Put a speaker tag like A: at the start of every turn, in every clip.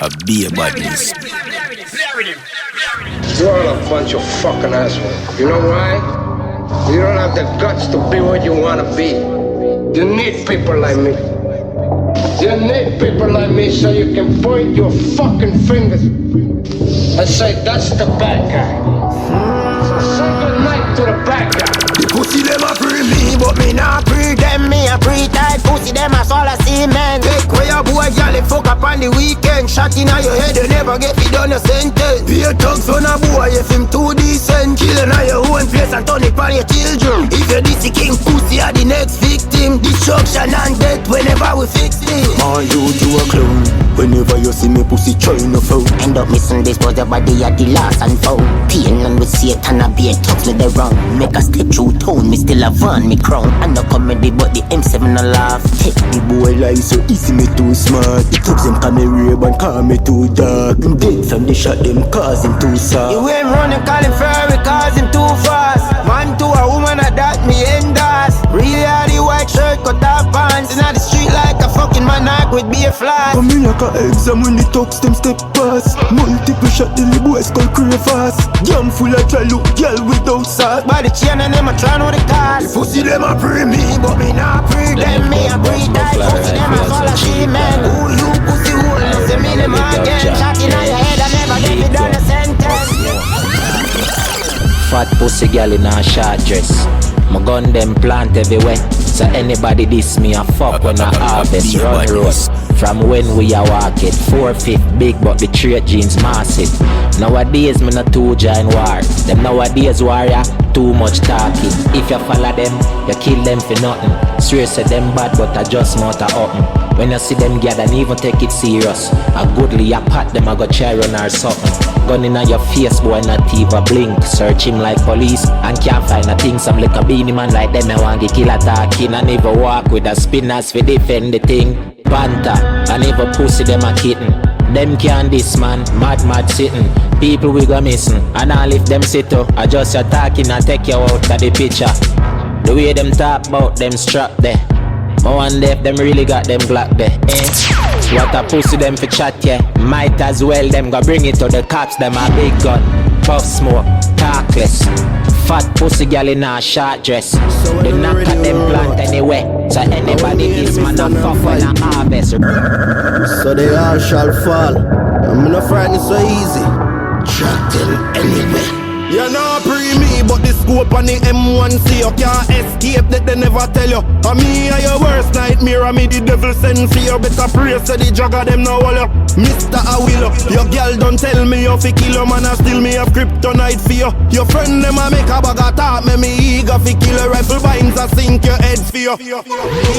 A: A beer badness.
B: You're all a bunch of fucking assholes. You know why? You don't have the guts to be what you want to be. You need people like me. You need people like me so you can point your fucking fingers and say, that's the bad guy. So say good night to the bad guy.
C: The pussy them a free me, but me not free them. Me a free tight pussy them a swallow cement. Take where your boy girl fuck up on the weekend. Shot in your head, you never get it done your sentence. Be a thugs on a boy if him too decent. Killing on your own place and turn it on your children. If you're this king pussy are the next victim. Destruction and death whenever we fix it.
D: Are you a clown? Whenever you see me pussy trying to foul.
C: End up missing this was your body at the last and foul. Pain and with Satan a be a thugs with the wrong. Make a step through town, me still have on me crown. And no comedy but the M7 a laugh. Take
D: the boy lie so easy, me too smart. The thugs them call me rave and call me too dark. I'm dead from the shot them cause him too soft.
C: You ain't running calling furry cause him too fast. Man to a woman a that me endas. Really are the white shirt cut off pants. Inna the street like a fucking monarch with beer flags.
D: Come in like a exam when the thugs them step past. Multiple shot till the boys call crave fast. Jam full of try look girl without sauce.
C: By the chain and them a trying with the cars.
D: The pussy them a free me, but me not free
C: them. Me a free die. Pussy them a swallow cement. Who you pussy hole? Say me them again. Shot in your head and never get me done a sentence.
E: Fat pussy girl in a short dress. My gun them plant everywhere. So anybody diss me a fuck when I harvest run road. From when we a walk it 4-5 big but the trade jeans massive. Nowadays me not too join war. Them nowadays warrior too much talking. If you follow them, you kill them for nothing. Swear say them bad but I just motor open. When you see them gather and even take it serious. A goodly a pat them I go try run or something. Gun in your face boy not even blink. Search him like police and can't find a thing. Some like a beanie man like them I want to kill attacking. And never walk with a spinners for defend the thing. Panther, and even pussy them a kitten. Them can't this man, mad sitting. People we go missing, and all if them sit up. I just attacking and take you out of the picture. The way them talk about them strap there. I wonder if them really got them Glock there, eh? What a pussy them for chat, yeah. Might as well them go bring it to the cops, them a big gun. Puff smoke, talkless. Fat pussy girl in a short dress. So they knock at them plant anyway. So anybody this man a fuck when a harvest.
D: So they all shall fall. I'm not frightened so easy. Track them anyway. You know pre me, but the scope on the M1C you can't escape that they never tell you. And me are your worst nightmare, and me the devil send for you. Better pray so the jagger them now all you. Mr. Awilo, your girl don't tell me you fi kill you, man, and still me have kryptonite for you. Your friend them a make a bag of talk, me eager fi kill your rifle binds and sink your head for you.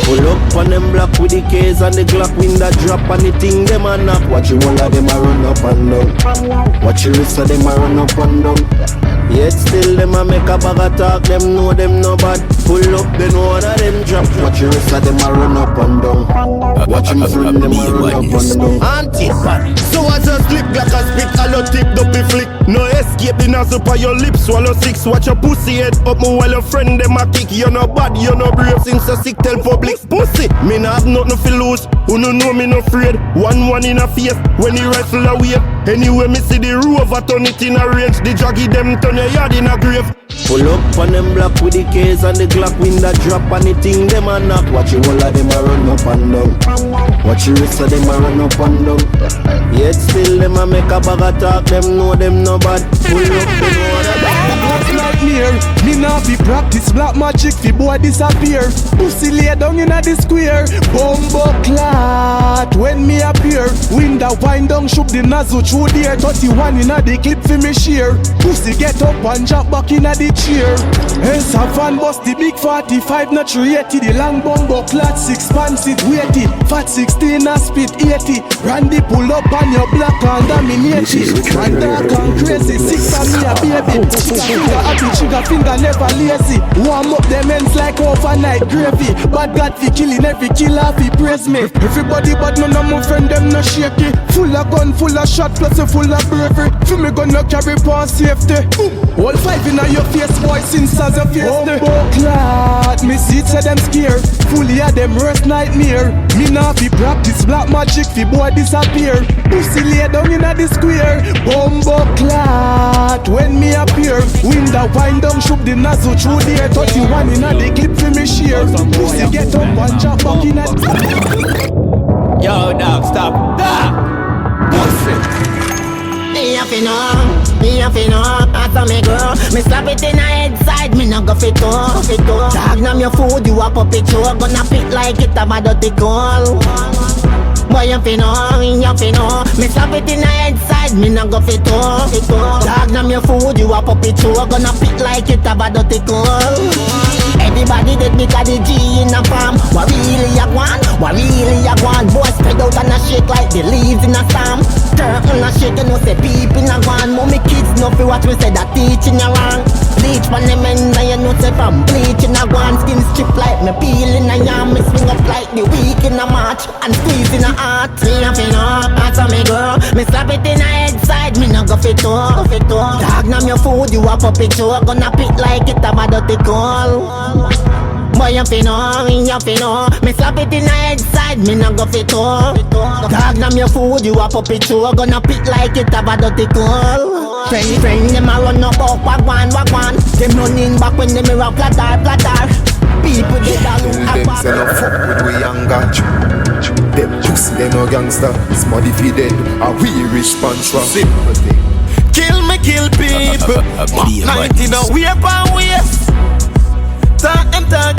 D: Pull up on them block with the case and the Glock window drop and the thing them a knock. Watch you all of them a run up and down. Watch you rest of them a run up and down. Yet still them a make a bag of talk, them know them no bad. Pull up, then one of them drop. Watch the rest of them a run up and down. Watch them friend them a run up and down. Anti-fan. So I just slip like a spit, a lot tip, dopey flick. No escape, the nozzle by your lips, swallow six. Watch your pussy head up, me while your friend them a kick. You no bad, you no brave, since a sick tell public. Pussy, me nah have nothing to lose. Who no know me no afraid. One in a face, when the rifle a wave. Anyway, me see the rover, turn it in a range. The jaggy them turn your yard in a grave. Pull up on them block with the case and the Glock window drop and the thing them a knock. Watch you all of them a run up and down. Watch you rest of them a run up and down. Yet still them a make a bag of talk, them know them no bad. Pull up, them know that.
F: Nightmare, me nah fi practice black magic fi boy disappear. Pussy lay down inna the square. Bumbo clot when me appear. Window wind down, shook the nozzle through there. 31 inna the clip fi me share. Pussy get up and drop back inna the chair. Else a van bust the big 45 not 380. The long bumbo clot 6 pants it weighty. Fat 16 a spit 80. Randy pull up on your block and dominate it. And dark and crazy, 6 on me a baby. Finger happy, trigger finger never lazy. Warm up them ends like overnight gravy. Bad God fi killing every killer fi praise me. Everybody but none of my friend them no shaky. Full of gun, full of shot, plus a full of bravery. For me gonna carry pawn safety. All five in your face, boy, since as a face. Clad, me see to them scare. Fully of them worst nightmare. Me nah fi practice black magic fi boy disappear. Pussy lay down inna the square. Bumbo clad when me appear. Window wind down, shoot the nozzle through the air. 31 inna the clip fi me share. Pussy get up and chop back inna.
A: Yo, dog, stop.
C: Me have enough, after me girl. Me slap it in her head side, me not go fit up. Dog, nam your food, you a puppet show. Gonna fit like it a bad dirty call. Boy, you finna. Me slap it in her head side, me not go fit up. Dog, nam your food, you a puppet show. Gonna fit like it a bad dirty call. Everybody did because the G in a farm. What really a want? Boy spread out and a shake like the leaves in a storm. Turn a shake, you know say people in a gone. Mommy kids know fi what we say that teaching a wrong. Bleach pan the men, now you know say from bleaching a gone. Skin strip like me peeling a yam. Me swing up like the week in a March and squeeze in a heart. Me a fin up, after me girl. Me slap it in a head side, me no go fit up. Dog nam your food, you a puppet show. Gonna pick like it a bad dirty call. Boy, you finna. Me slap it in the head side, me not go fit up. Dog nam your food, you a puppet show. Gonna pick like it have a dirty call. Friend, them a run up wagwan. Them running back when them a platter. People get a look
G: them say no fuck with we young got you. Them pussy, they no gangster. Smarty fi dead, a we rich punch-rock. Simple thing. Kill people. 19 a whip and waist. Talk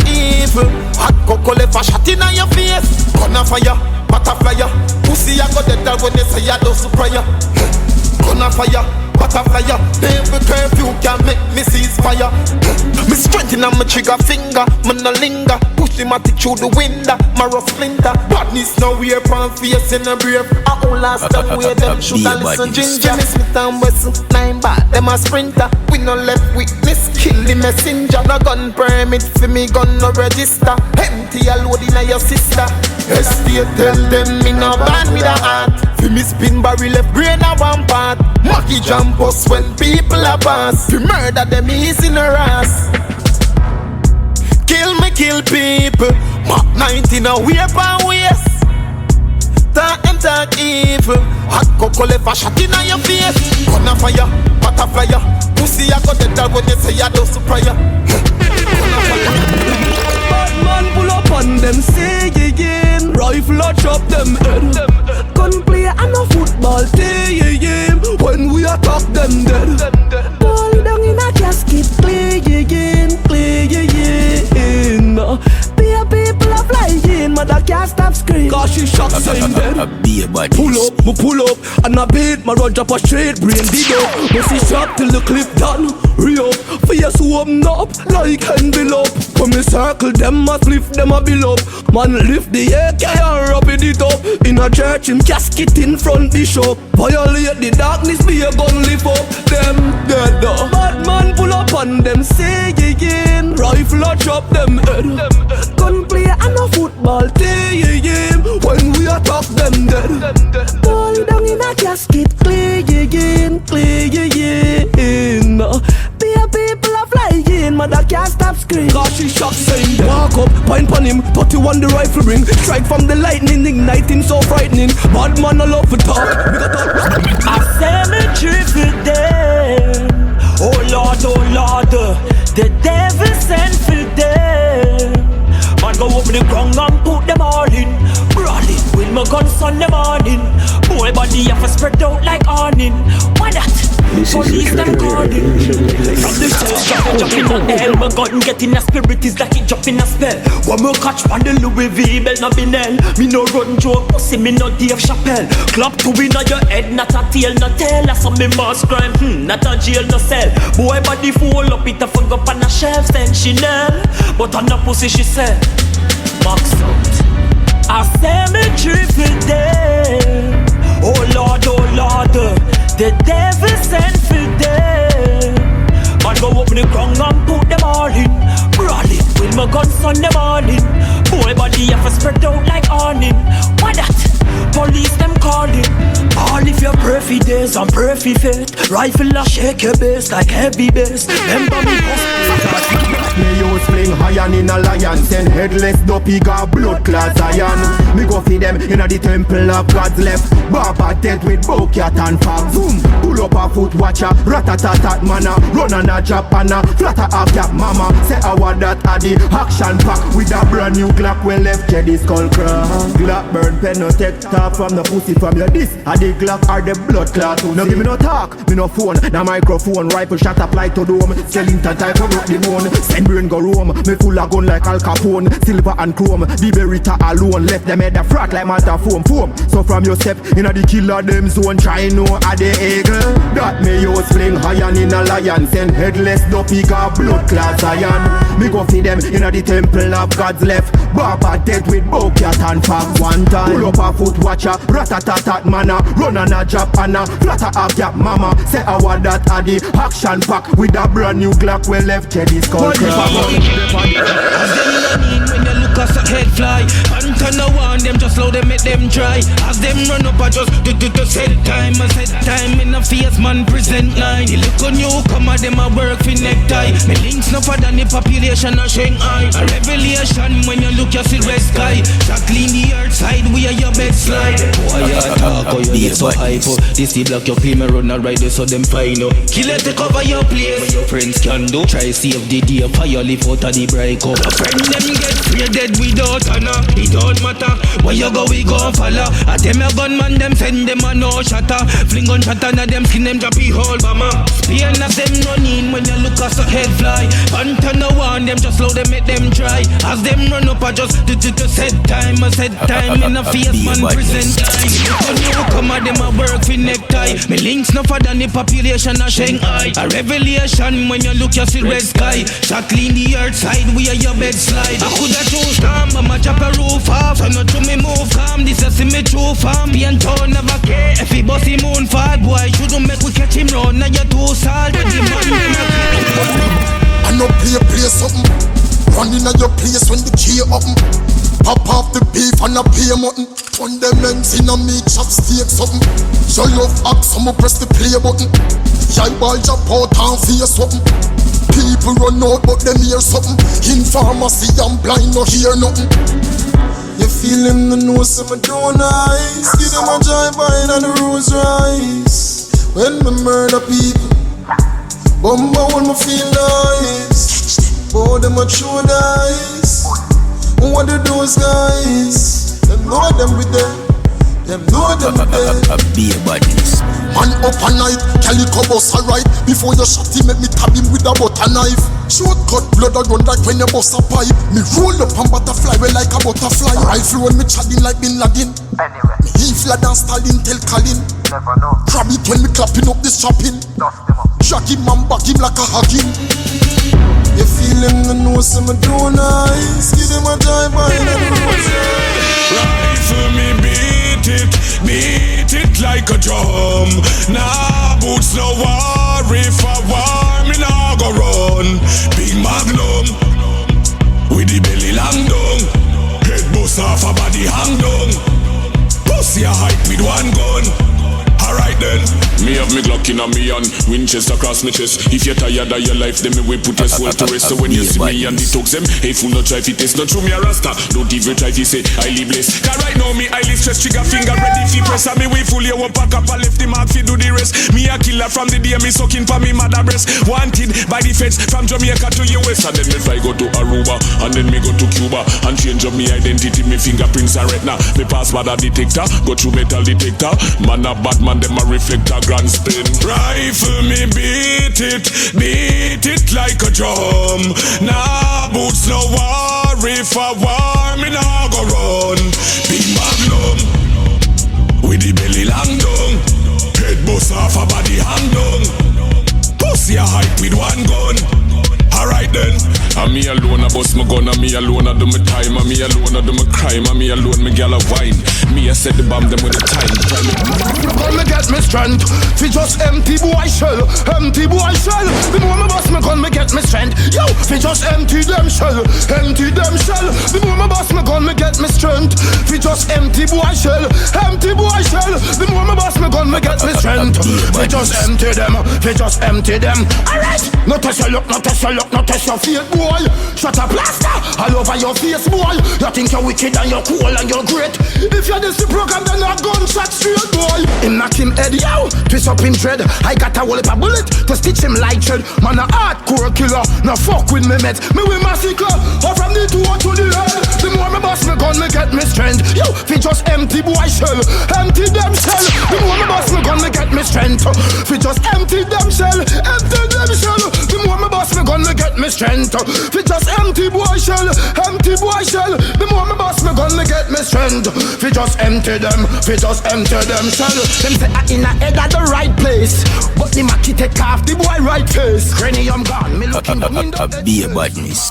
G: evil. Hot cocoa left a shot in your face. Gun a fire, butterfly. Pussy a go dead when they say you do prayer. Gun a fire, butterfly. Every curfew can make me cease fire. Me strengthen on my trigger finger. Me no linger. Push the matic through the window. My rough splinter. Badness now wear pan face in a brave. I all last time way them should a listen. Ginger Smith and Wesson 9 bad. Them a sprinter. We no left witness. Kill the messenger. No gun permit for me gun no register. Empty a load in your sister. Estate tell them me no bad with a heart. For me spin barrel left brain a one part. Mackie jump us when people are pass. We murder them easy in her ass. Kill people. Mach 19 a whip and waist. Talk evil. Hot cocoa left a shot in your face. Gun a fire, butterfly. Pussy a go dead when they say you do prayer.
F: Bad man pull up on them, say again. Rifle a chop them head. Gun play and a football team. When we attack them dead. Ball down in a casket, play again. Be people are flying, mother can't stop screaming. Cause she shot saying dead. Pull up, and I beat my run up a straight brain dig up. Me see shot till the clip done. Re-up, face warm up like envelope. When me circle them, I flip them a bill up. Man lift the AK and rub it up. In a church, him casket in front the shop. Violate the darkness, be a gun lift up. Them dead. Bad man pull up on them, say again. Rifle a chop them head. Gun play and a football team. When we attack them dead. Fall down in a casket, play again. People are flying, mother can't stop screaming. Cause she shot saying dead. Walk up, point pon him, 31 the rifle bring. Strike from the lightning, igniting so frightening. Bad man I love to talk.
H: I cemetery for them. Oh Lord, the devil sent for them. Man go over the ground and put them all in. Brawling with my guns on the morning. Boy body have to spread out like awning. Why that? Police them calling. From the shell, jump in the hell. My gun getting a spirit is like it dropping a spell. One more catch on the Louis V belt, not be Nell. Me no run joke, pussy me no Dave Chappelle. Clap to win on your head, not a tail, not tail. That's some me mass crime, not a jail, no cell. Boy body full up, it a fuck up on a shelf, then Chanel. But on the pussy she said, Max out. A cemetery for them. Oh Lord, the devil sent for them. Man go up in the ground and put them all in. Brawling with my guns on the morning. Boy body have to spread out like awning. Why that? Police them calling. grace and pray for faith. Rifle a shake your base like heavy bass. Remember me
G: Me use fling iron in a lion. Send headless dopey got blood clots iron. Me go feed them in the temple of God's left. Baba dead with bow cat and fag. Zoom, pull up a foot watcher. Ratatatat manna, run on a Japana. Flatter up that mama. Say I want that addy. Action pack with a brand new Glock. Well left Jedi skull crack. Glock burn pen no take top from the pussy from your this. A the Glock or the blood clot. No give me no talk, me no phone. Na microphone, rifle shot apply to dome. Skeleton type of rock the bone. Send brain go roam. Me full of gun like Al Capone. Silver and chrome. The Beretta alone left them head a frat like Malta foam. So from your step in a the killer them zone. Try know a the eagle. That me use fling iron in a lion. Send headless dopey got blood clots iron. Me go feed them in a the temple of God's left. Baba dead with bow cat and fag. One time pull up a foot watcher. Ratatatat manna. Run on a Japana. Flatter up that mama. Say I want that addy. Action pack with a brand new Glock. Well left Jedi skull crack.
H: As them running when you look at a head fly. And turn the one them just slow them make them try. As them run up I just do set time. I set time in a face man present line. You look on you come at them a work for necktie. Me links no for than the population of Shanghai. A revelation when you look you see red sky. Shot clean the earth side we are your bed slide. Boy you talk or you get so hype. This the block you play me run a ride so them fine. Kill it to cover your place. What your friends can do. Try save the day fire lift out of the break up. A friend them get free dead without honor. It don't matter where you go we go follow. A them a gunman them send them a no shatter. Fling gun shatter na them skin them drop the whole bomber. Pain of them running when you look at a head fly. And turn the one them just slow them make them try. As them run up I just do set time. I set time in a face man present time. When you come at them a work for necktie. Me links no for than the population of Shanghai. A revelation when you look you see red sky. Shot clean the earth side we are your bed slide. I coulda chose time but my chop a roof off. So not to me move calm. This is me true farm. Being told never care if he bust him moon fall. Boy shouldn't make we catch him round. Now you're too salt. But the man
I: I know play something. Running at your place when the key open. Pop off the beef and a pay mutton. Turn them ends in a meat chopstick something. Show love axe, I'ma press the play button. Yai ball jump out and fear something. People run out but them hear something. In pharmacy I'm blind no hear nothing. You feel him the nose of my don't eyes. Give them a drive by and the Rolls Royce. When me murder people, bumba when me feel nice. Oh, them a true dice. What do those guys? Them know them with them. Them know them with them.
A: Be a badness.
I: Man up a night, calico boss a right. Before you shot him, make me stab him with a butter knife. Short cut blood a run like when you bust a pipe. Me roll up and butterfly well like a butterfly. Rifle when me chatting like Bin Laden.
J: Anyway,
I: me heave lad and Stalin tell Colin.
J: Never know.
I: Grab it when me clapping up this chopping.
J: Dust them up.
I: Drag him and back him like a hugging. You feel him the nose of my don't eyes. Give him a drive by and the Rolls Royce.
K: Rifle me beat it like a drum. Nah boots no war. If I war me nah go run. Big magnum with the belly long down. Head bust off a body hang down. Pussy a hike with one gun. Alright then, me have me Glock in a me and Winchester across my chest. If you're tired of your life, then me will put your soul to rest. So when you see me and detox them, hey fool no try fi test. Not true me a rasta, don't even try fi say highly blessed. Cause right now me highly stressed, trigger finger ready fi press. And me we full you up back up and left the mark fi do the rest. Me a killer from the day me sucking for me mother breast. Wanted by the feds from Jamaica to US. And then me fly go to Aruba, and then me go to Cuba. And change up me identity, me fingerprints are retina. Me pass by the detector, go through metal detector. Man a bad man, them a reflector grand spin. Rifle me beat it like a drum. Nah boots no war. If I war me nah go run. Big magnum with the belly long down. Head bust off a body hang down. Pussy a hype with one gun. Alright then, and me alone a bust my gun, and me alone a do my time, and me alone a do my crime, and me alone me gal a wine. Me a set the bomb them with the time.
C: Come me get me strength, fi just empty boy shell, empty boy shell. The more me bust me gun, me get me strength. Yo, fi just empty them shell, empty them shell. The more me bust me gun, me get me strength. Fi just empty boy shell, empty boy shell. The more me bust me gun,
D: me get me strength. We just empty them, we just empty them. Alright, no test your luck, no test your luck, no test your faith, boy. Shut a plaster all over your face, boy. You think you're wicked and you're cool and you're great. If you're this program, then you're gunshot straight, boy. Him knock him head, yo, twist up him dread. I got a whole heap of bullet to stitch him like thread. Man a hardcore killer, no fuck with me mate. Me with massacre, or from the toe to the head. The more me bust me gun, me get me strength. Yo, fi just empty boy shell, empty them shell. The more me bust me gun, me get me strength. Fi just empty them shell, empty them shell. The more me bust me gun, me get me strength. Fi just empty boy shell, empty boy shell. The more me bust me gun, me get me strength. Fi just empty them, fi just empty them shell. Them say I in a head at the right place, but the Mackie take off the boy right face. Cranium gone, me looking down in the
A: Be a badness.